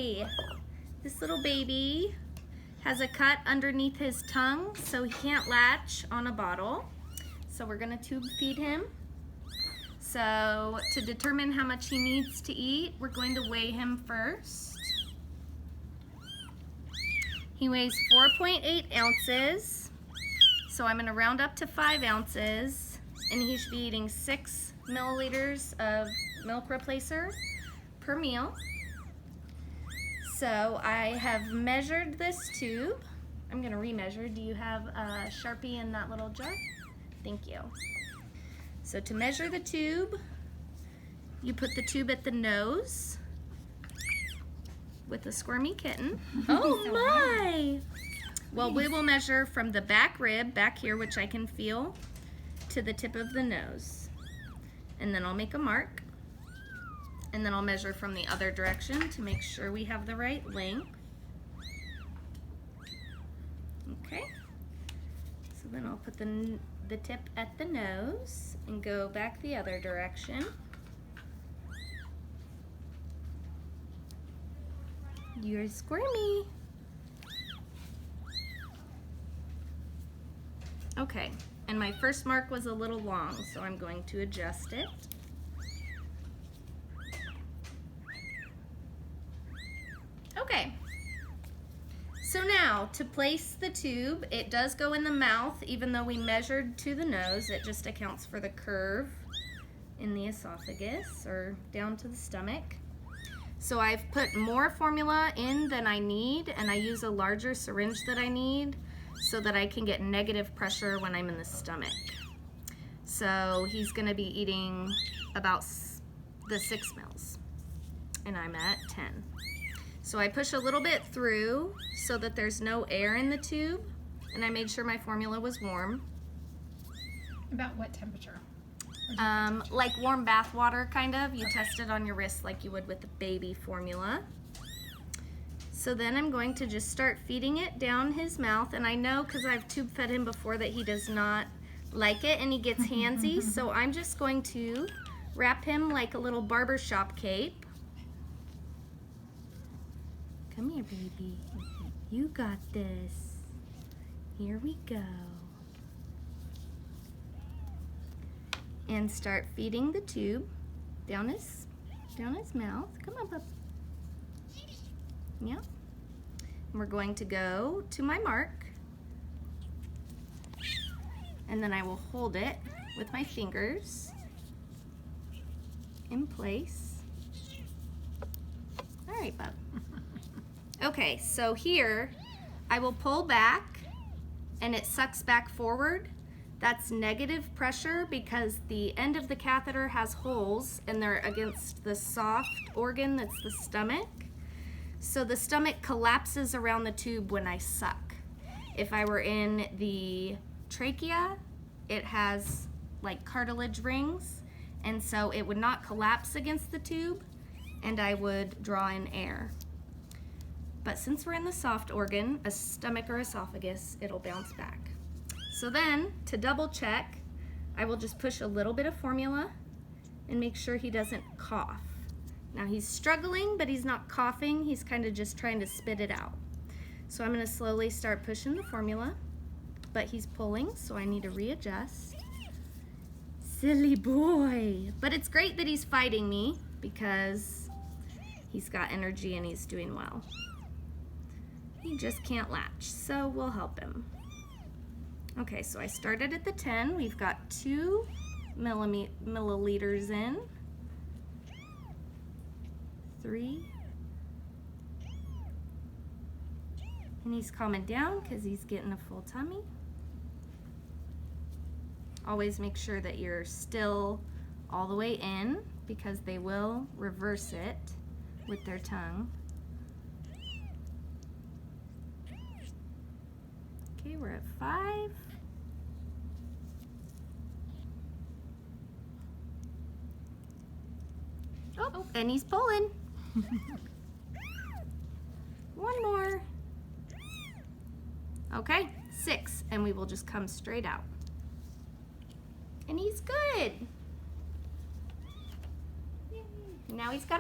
Hi! This little baby has a cut underneath his tongue, so he can't latch on a bottle. So we're gonna tube feed him. So to determine how much he needs to eat, we're going to weigh him first. He weighs 4.8 ounces. So I'm gonna round up to 5 ounces, and he should be eating 6 milliliters of milk replacer per meal. So I have measured this tube. I'm gonna remeasure. Do you have a Sharpie in that little jar? Thank you. So to measure the tube, you put the tube at the nose with a squirmy kitten. Oh my! Well, we will measure from the back rib, back here, which I can feel, to the tip of the nose. And then I'll make a mark. And then I'll measure from the other direction to make sure we have the right length. Okay. So then I'll put the tip at the nose and go back the other direction. You're squirmy. Okay, and my first mark was a little long, so I'm going to adjust it. Okay, so now to place the tube, it does go in the mouth, even though we measured to the nose. It just accounts for the curve in the esophagus or down to the stomach. So I've put more formula in than I need, and I use a larger syringe that I need so that I can get negative pressure when I'm in the stomach. So he's gonna be eating about the 6 mils, and I'm at 10. So I push a little bit through so that there's no air in the tube, and I made sure my formula was warm. About what temperature? Like warm bath water, kind of. You test it on your wrist like you would with the baby formula. So then I'm going to just start feeding it down his mouth, and I know because I've tube fed him before that he does not like it and he gets handsy, so I'm just going to wrap him like a little barbershop cape. Come here, baby. You got this. Here we go. And start feeding the tube down his mouth. Come on, bub. Yeah. And we're going to go to my mark, and then I will hold it with my fingers in place. All right, bub. Okay, so here I will pull back and it sucks back forward. That's negative pressure because the end of the catheter has holes and they're against the soft organ that's the stomach. So the stomach collapses around the tube when I suck. If I were in the trachea, it has like cartilage rings, and so it would not collapse against the tube and I would draw in air. But since we're in the soft organ, a stomach or esophagus, it'll bounce back. So then, to double check, I will just push a little bit of formula and make sure he doesn't cough. Now he's struggling, but he's not coughing. He's kind of just trying to spit it out. So I'm gonna slowly start pushing the formula, but he's pulling, so I need to readjust. Silly boy. But it's great that he's fighting me because he's got energy and he's doing well. He just can't latch, so we'll help him. Okay, so I started at the 10. We've got 2 milliliters in. 3. And he's calming down because he's getting a full tummy. Always make sure that you're still all the way in because they will reverse it with their tongue. Okay, we're at 5. Oh, and he's pulling. One more. Okay, 6, and we will just come straight out. And he's good. Now he's got